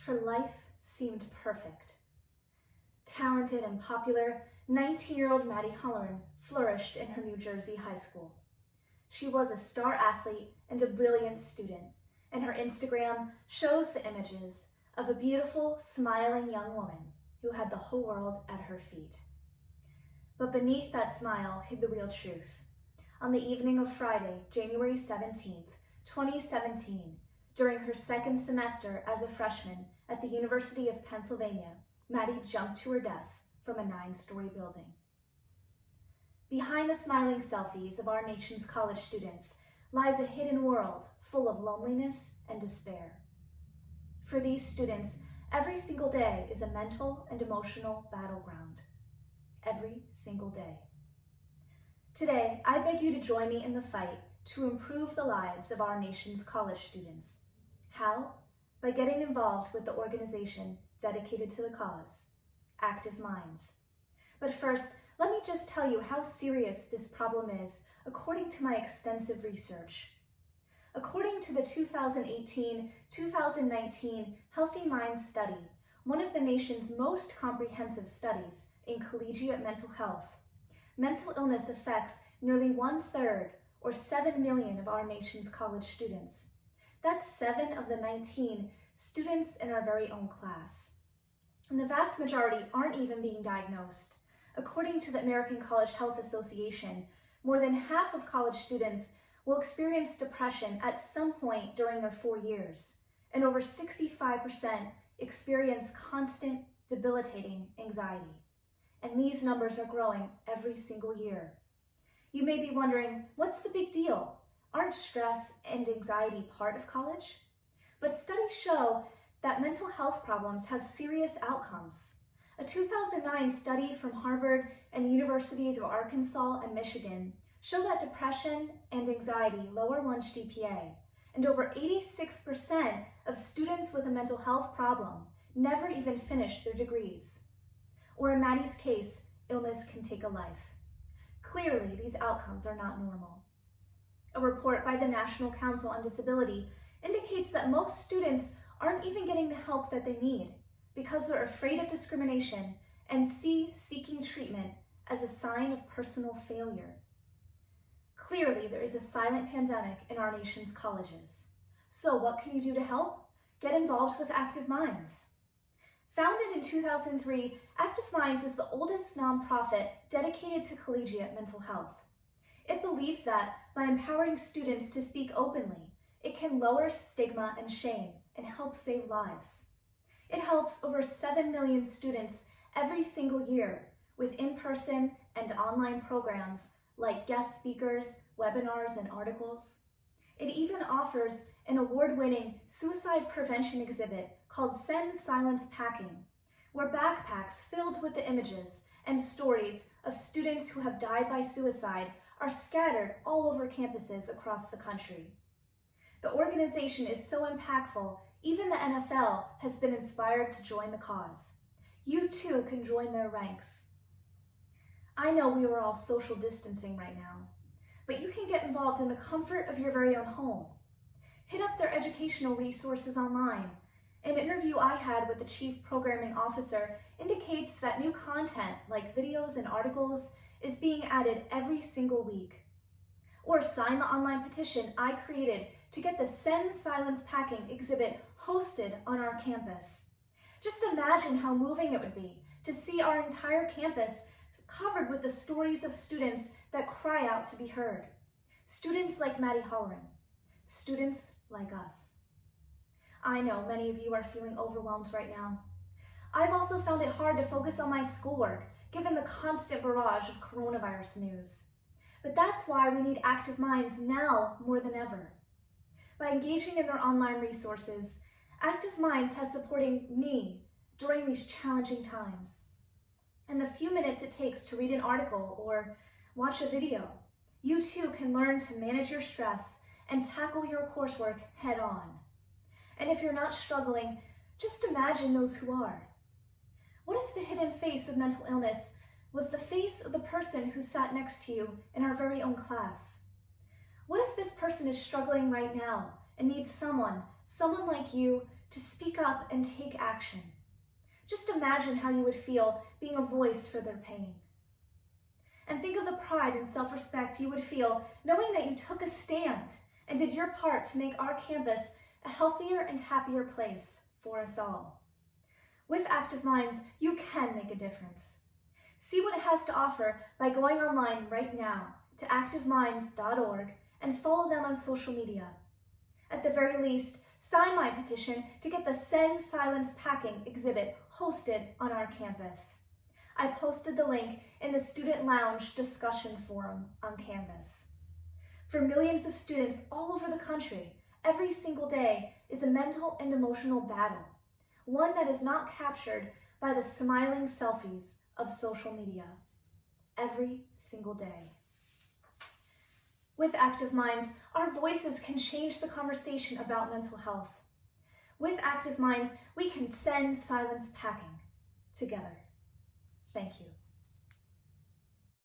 her life seemed perfect. Talented and popular, 19-year-old Maddie Holleran flourished in her New Jersey high school. She was a star athlete and a brilliant student, and her Instagram shows the images of a beautiful, smiling young woman who had the whole world at her feet. But beneath that smile hid the real truth. On the evening of Friday, January 17th, 2017, during her second semester as a freshman at the University of Pennsylvania, Maddie jumped to her death from a 9-story building. Behind the smiling selfies of our nation's college students lies a hidden world full of loneliness and despair. For these students, every single day is a mental and emotional battleground. Every single day. Today, I beg you to join me in the fight to improve the lives of our nation's college students. How? By getting involved with the organization dedicated to the cause, Active Minds. But first, let me just tell you how serious this problem is according to my extensive research. According to the 2018-2019 Healthy Minds Study, one of the nation's most comprehensive studies in collegiate mental health, mental illness affects nearly 1/3, or 7 million of our nation's college students. That's 7 of the 19 students in our very own class. And the vast majority aren't even being diagnosed. According to the American College Health Association, more than half of college students will experience depression at some point during their 4 years, and over 65% experience constant, debilitating anxiety. And these numbers are growing every single year. You may be wondering, what's the big deal? Aren't stress and anxiety part of college? But studies show that mental health problems have serious outcomes. A 2009 study from Harvard and the Universities of Arkansas and Michigan show that depression and anxiety lower one's GPA, and over 86% of students with a mental health problem never even finish their degrees. Or in Maddie's case, illness can take a life. Clearly, these outcomes are not normal. A report by the National Council on Disability indicates that most students aren't even getting the help that they need because they're afraid of discrimination and see seeking treatment as a sign of personal failure. Clearly, there is a silent pandemic in our nation's colleges. So what can you do to help? Get involved with Active Minds. Founded in 2003, Active Minds is the oldest nonprofit dedicated to collegiate mental health. It believes that by empowering students to speak openly, it can lower stigma and shame and help save lives. It helps over 7 million students every single year with in-person and online programs like guest speakers, webinars, and articles. It even offers an award-winning suicide prevention exhibit called Send Silence Packing, where backpacks filled with the images and stories of students who have died by suicide are scattered all over campuses across the country. The organization is so impactful, even the NFL has been inspired to join the cause. You too can join their ranks. I know we are all social distancing right now, but you can get involved in the comfort of your very own home. Hit up their educational resources online. An interview I had with the Chief Programming Officer indicates that new content like videos and articles is being added every single week. Or sign the online petition I created to get the Send Silence Packing exhibit hosted on our campus. Just imagine how moving it would be to see our entire campus covered with the stories of students that cry out to be heard. Students like Maddie Holleran. Students like us. I know many of you are feeling overwhelmed right now. I've also found it hard to focus on my schoolwork, given the constant barrage of coronavirus news. But that's why we need Active Minds now more than ever. By engaging in their online resources, Active Minds has supported me during these challenging times. In the few minutes it takes to read an article or watch a video, you too can learn to manage your stress and tackle your coursework head on. And if you're not struggling, just imagine those who are. What if the hidden face of mental illness was the face of the person who sat next to you in our very own class? What if this person is struggling right now and needs someone like you to speak up and take action. Just imagine how you would feel being a voice for their pain. And think of the pride and self-respect you would feel knowing that you took a stand and did your part to make our campus a healthier and happier place for us all. With Active Minds, you can make a difference. See what it has to offer by going online right now to activeminds.org and follow them on social media. At the very least, sign my petition to get the Send Silence Packing exhibit hosted on our campus. I posted the link in the Student Lounge discussion forum on Canvas. For millions of students all over the country, every single day is a mental and emotional battle, one that is not captured by the smiling selfies of social media. Every single day. With Active Minds, our voices can change the conversation about mental health. With Active Minds, we can send silence packing together. Thank you.